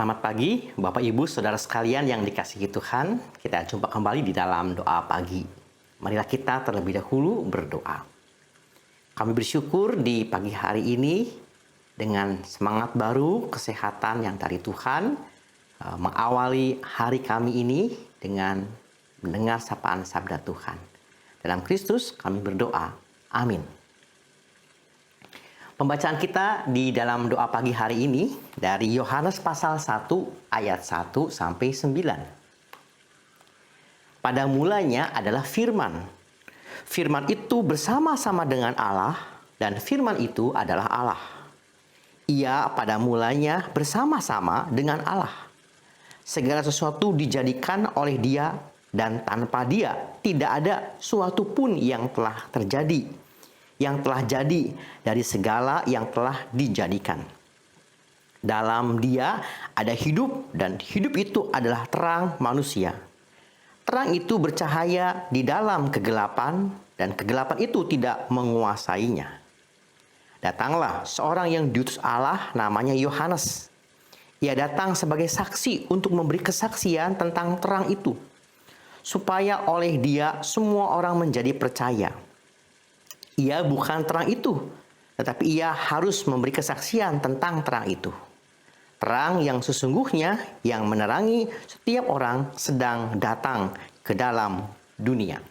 Selamat pagi, Bapak Ibu, Saudara sekalian yang dikasihi Tuhan. Kita jumpa kembali di dalam doa pagi. Marilah kita terlebih dahulu berdoa. Kami bersyukur di pagi hari ini dengan semangat baru, kesehatan yang dari Tuhan, mengawali hari kami ini dengan mendengar sapaan sabda Tuhan. Dalam Kristus kami berdoa. Amin. Pembacaan kita di dalam doa pagi hari ini dari Yohanes pasal 1 ayat 1 sampai 9. Pada mulanya adalah firman. Firman itu bersama-sama dengan Allah dan firman itu adalah Allah. Ia pada mulanya bersama-sama dengan Allah. Segala sesuatu dijadikan oleh Dia dan tanpa Dia tidak ada suatu pun yang telah terjadi. Yang telah jadi dari segala yang telah dijadikan. Dalam Dia ada hidup dan hidup itu adalah terang manusia. Terang itu bercahaya di dalam kegelapan dan kegelapan itu tidak menguasainya. Datanglah seorang yang diutus Allah namanya Yohanes. Ia datang sebagai saksi untuk memberi kesaksian tentang terang itu, supaya oleh Dia semua orang menjadi percaya. Ia bukan terang itu, tetapi ia harus memberi kesaksian tentang terang itu. Terang yang sesungguhnya yang menerangi setiap orang sedang datang ke dalam dunia.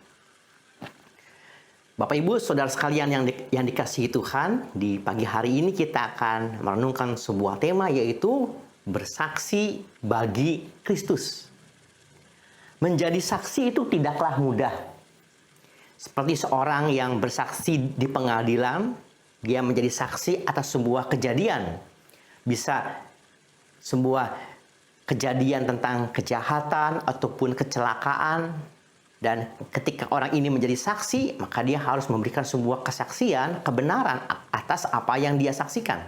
Bapak Ibu, Saudara sekalian yang dikasihi Tuhan, di pagi hari ini kita akan merenungkan sebuah tema, yaitu bersaksi bagi Kristus. Menjadi saksi itu tidaklah mudah. Seperti seorang yang bersaksi di pengadilan, dia menjadi saksi atas sebuah kejadian. Bisa sebuah kejadian tentang kejahatan ataupun kecelakaan. Dan ketika orang ini menjadi saksi, maka dia harus memberikan sebuah kesaksian, kebenaran atas apa yang dia saksikan.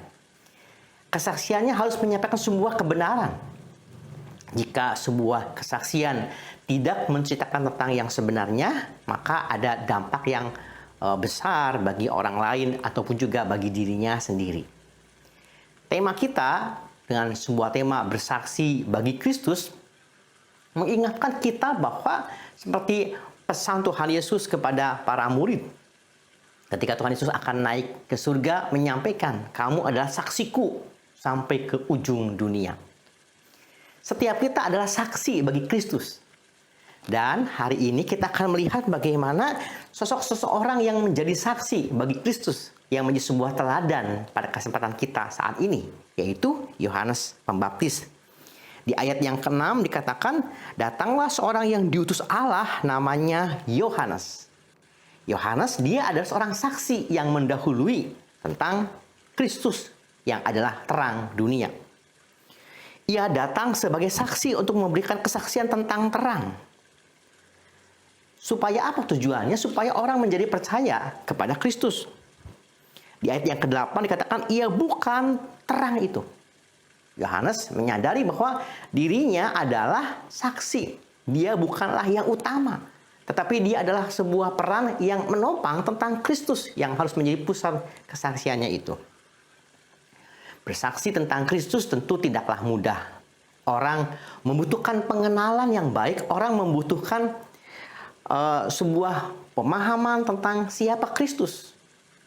Kesaksiannya harus menyampaikan sebuah kebenaran. Jika sebuah kesaksian tidak menceritakan tentang yang sebenarnya, maka ada dampak yang besar bagi orang lain ataupun juga bagi dirinya sendiri. Tema kita dengan sebuah tema bersaksi bagi Kristus mengingatkan kita bahwa seperti pesan Tuhan Yesus kepada para murid. Ketika Tuhan Yesus akan naik ke surga menyampaikan, "Kamu adalah saksiku sampai ke ujung dunia." Setiap kita adalah saksi bagi Kristus. Dan hari ini kita akan melihat bagaimana sosok seseorang yang menjadi saksi bagi Kristus, yang menjadi sebuah teladan pada kesempatan kita saat ini, yaitu Yohanes Pembaptis. Di ayat yang ke-6 dikatakan, datanglah seorang yang diutus Allah namanya Yohanes. Yohanes dia adalah seorang saksi yang mendahului tentang Kristus yang adalah terang dunia. Ia datang sebagai saksi untuk memberikan kesaksian tentang terang. Supaya apa tujuannya? Supaya orang menjadi percaya kepada Kristus. Di ayat yang ke-8 dikatakan, ia bukan terang itu. Yohanes menyadari bahwa dirinya adalah saksi. Dia bukanlah yang utama. Tetapi dia adalah sebuah peran yang menopang tentang Kristus yang harus menjadi pusat kesaksiannya itu. Bersaksi tentang Kristus tentu tidaklah mudah. Orang membutuhkan pengenalan yang baik. Orang membutuhkan sebuah pemahaman tentang siapa Kristus.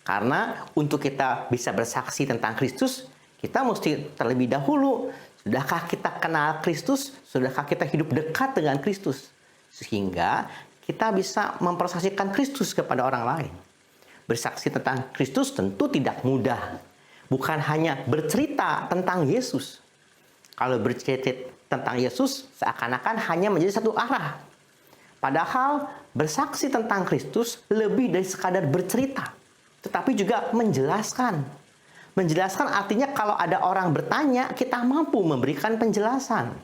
Karena untuk kita bisa bersaksi tentang Kristus, kita mesti terlebih dahulu, sudahkah kita kenal Kristus? Sudahkah kita hidup dekat dengan Kristus? Sehingga kita bisa mempersaksikan Kristus kepada orang lain. Bersaksi tentang Kristus tentu tidak mudah. Bukan hanya bercerita tentang Yesus. Kalau bercerita tentang Yesus, seakan-akan hanya menjadi satu arah. Padahal bersaksi tentang Kristus lebih dari sekadar bercerita, tetapi juga menjelaskan. Menjelaskan artinya kalau ada orang bertanya, kita mampu memberikan penjelasan.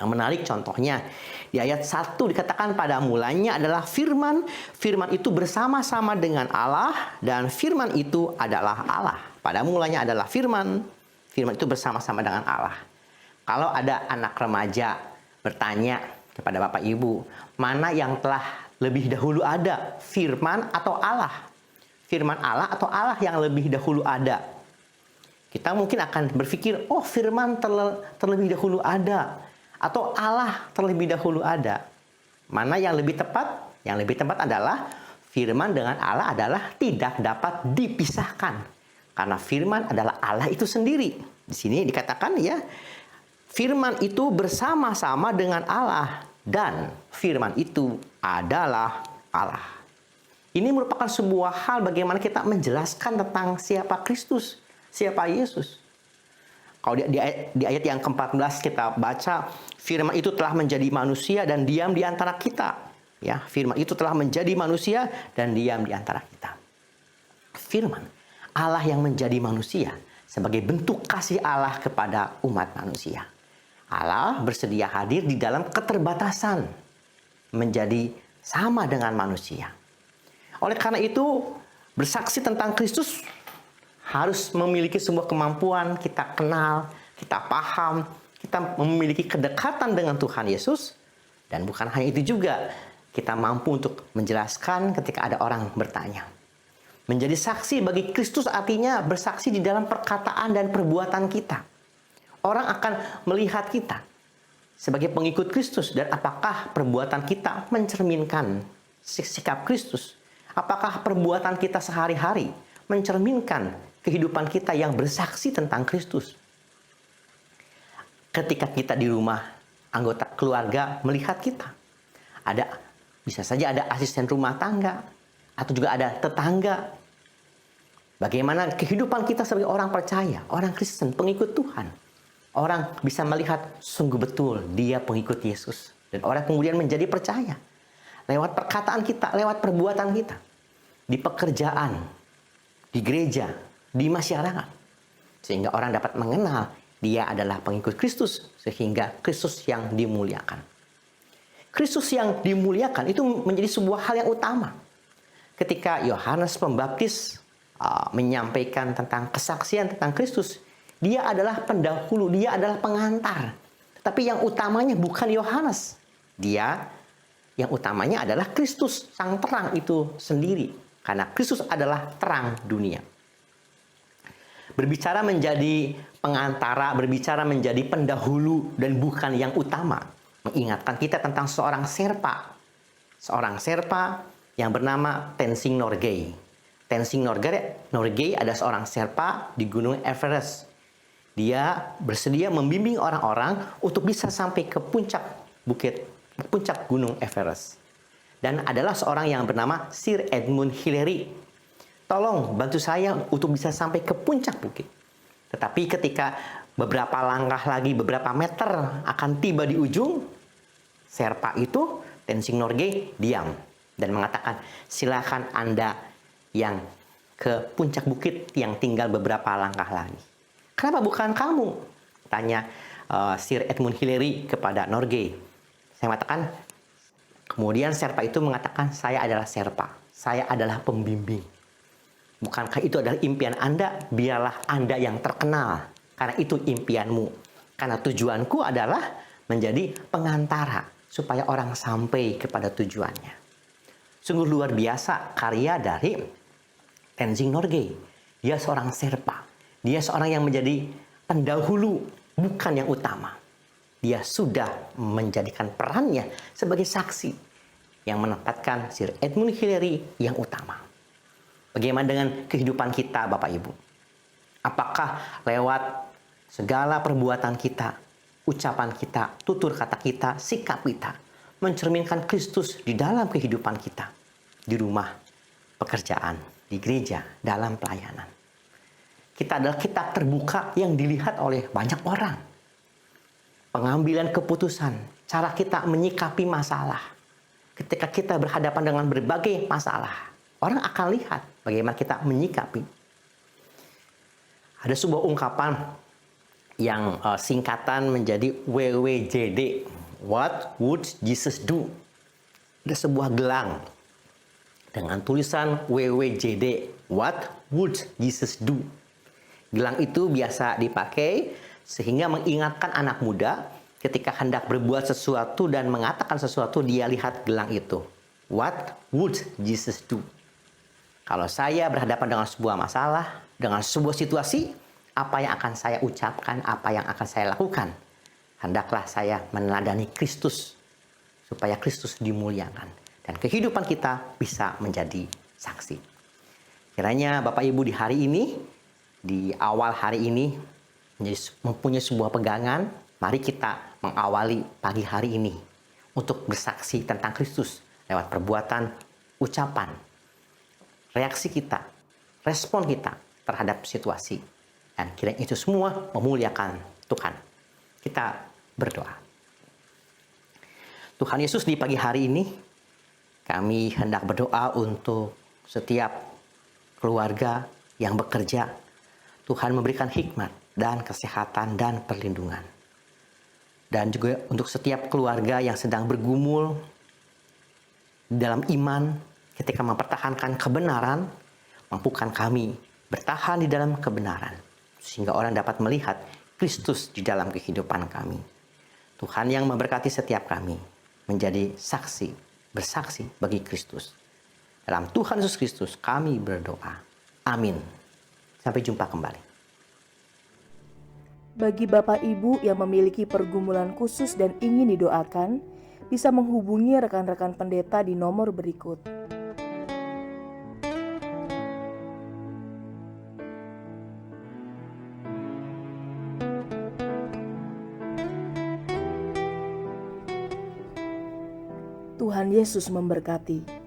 Yang menarik contohnya, di ayat 1 dikatakan pada mulanya adalah firman. Firman itu bersama-sama dengan Allah dan firman itu adalah Allah. Pada mulanya adalah firman. Firman itu bersama-sama dengan Allah. Kalau ada anak remaja bertanya kepada Bapak Ibu, mana yang telah lebih dahulu ada, firman atau Allah? Firman Allah atau Allah yang lebih dahulu ada? Kita mungkin akan berpikir, oh firman terlebih dahulu ada. Atau Allah terlebih dahulu ada. Mana yang lebih tepat? Yang lebih tepat adalah firman dengan Allah adalah tidak dapat dipisahkan. Karena firman adalah Allah itu sendiri. Di sini dikatakan ya, firman itu bersama-sama dengan Allah. Dan firman itu adalah Allah. Ini merupakan sebuah hal bagaimana kita menjelaskan tentang siapa Kristus, siapa Yesus. Kalau di ayat yang ke-14 kita baca, firman itu telah menjadi manusia dan diam di antara kita. Ya, firman itu telah menjadi manusia dan diam di antara kita. Firman Allah yang menjadi manusia sebagai bentuk kasih Allah kepada umat manusia. Allah bersedia hadir di dalam keterbatasan menjadi sama dengan manusia. Oleh karena itu, bersaksi tentang Kristus harus memiliki sebuah kemampuan, kita kenal, kita paham, kita memiliki kedekatan dengan Tuhan Yesus. Dan bukan hanya itu juga, kita mampu untuk menjelaskan ketika ada orang bertanya. Menjadi saksi bagi Kristus artinya bersaksi di dalam perkataan dan perbuatan kita. Orang akan melihat kita sebagai pengikut Kristus dan apakah perbuatan kita mencerminkan sikap Kristus. Apakah perbuatan kita sehari-hari mencerminkan kehidupan kita yang bersaksi tentang Kristus. Ketika kita di rumah, anggota keluarga melihat kita. Bisa saja ada asisten rumah tangga, atau juga ada tetangga. Bagaimana kehidupan kita sebagai orang percaya, orang Kristen, pengikut Tuhan. Orang bisa melihat sungguh betul dia pengikut Yesus. Dan orang kemudian menjadi percaya. Lewat perkataan kita, lewat perbuatan kita. Di pekerjaan, di gereja, di masyarakat. Sehingga orang dapat mengenal dia adalah pengikut Kristus. Sehingga Kristus yang dimuliakan. Kristus yang dimuliakan itu menjadi sebuah hal yang utama. Ketika Yohanes Pembaptis menyampaikan tentang kesaksian tentang Kristus, dia adalah pendahulu, dia adalah pengantar. Tapi yang utamanya bukan Yohanes. Yang utamanya adalah Kristus, sang terang itu sendiri. Karena Kristus adalah terang dunia. Berbicara menjadi pengantara, berbicara menjadi pendahulu dan bukan yang utama. Mengingatkan kita tentang seorang serpa. Seorang serpa yang bernama Tenzing Norgay. Tenzing Norgay ada seorang serpa di Gunung Everest. Dia bersedia membimbing orang-orang untuk bisa sampai ke puncak Gunung Everest. Dan adalah seorang yang bernama Sir Edmund Hillary. Tolong bantu saya untuk bisa sampai ke puncak bukit. Tetapi ketika beberapa langkah lagi, beberapa meter akan tiba di ujung, serpa itu, Tenzing Norgay, diam. Dan mengatakan, silakan Anda yang ke puncak bukit yang tinggal beberapa langkah lagi. Kenapa bukan kamu? Tanya Sir Edmund Hillary kepada Norgay. Saya mengatakan, kemudian serpa itu mengatakan, saya adalah serpa. Saya adalah pembimbing. Bukankah itu adalah impian Anda? Biarlah Anda yang terkenal. Karena itu impianmu. Karena tujuanku adalah menjadi pengantara. Supaya orang sampai kepada tujuannya. Sungguh luar biasa karya dari Tenzing Norgay. Dia seorang serpa. Dia seorang yang menjadi pendahulu, bukan yang utama. Dia sudah menjadikan perannya sebagai saksi yang menempatkan Sir Edmund Hillary yang utama. Bagaimana dengan kehidupan kita, Bapak Ibu? Apakah lewat segala perbuatan kita, ucapan kita, tutur kata kita, sikap kita, mencerminkan Kristus di dalam kehidupan kita, di rumah, pekerjaan, di gereja, dalam pelayanan. Kita adalah kitab terbuka yang dilihat oleh banyak orang. Pengambilan keputusan, cara kita menyikapi masalah. Ketika kita berhadapan dengan berbagai masalah, orang akan lihat bagaimana kita menyikapi. Ada sebuah ungkapan yang singkatan menjadi WWJD. What would Jesus do? Ada sebuah gelang dengan tulisan WWJD. What would Jesus do? Gelang itu biasa dipakai sehingga mengingatkan anak muda ketika hendak berbuat sesuatu dan mengatakan sesuatu, dia lihat gelang itu. What would Jesus do? Kalau saya berhadapan dengan sebuah masalah, dengan sebuah situasi, Apa yang akan saya ucapkan, apa yang akan saya lakukan, hendaklah saya meneladani Kristus, supaya Kristus dimuliakan. Dan kehidupan kita bisa menjadi saksi. Kiranya Bapak Ibu di hari ini, di awal hari ini, mempunyai sebuah pegangan. Mari kita mengawali pagi hari ini untuk bersaksi tentang Kristus lewat perbuatan, ucapan, reaksi kita, respon kita terhadap situasi. Dan kiranya itu semua memuliakan Tuhan. Kita berdoa. Tuhan Yesus, di pagi hari ini kami hendak berdoa untuk setiap keluarga yang bekerja. Tuhan memberikan hikmat dan kesehatan dan perlindungan. Dan juga untuk setiap keluarga yang sedang bergumul dalam iman ketika mempertahankan kebenaran, mampukan kami bertahan di dalam kebenaran, sehingga orang dapat melihat Kristus di dalam kehidupan kami. Tuhan yang memberkati setiap kami menjadi saksi, bersaksi bagi Kristus. Dalam Tuhan Yesus Kristus kami berdoa. Amin. Sampai jumpa kembali. Bagi Bapak Ibu yang memiliki pergumulan khusus dan ingin didoakan, bisa menghubungi rekan-rekan pendeta di nomor berikut. Tuhan Yesus memberkati.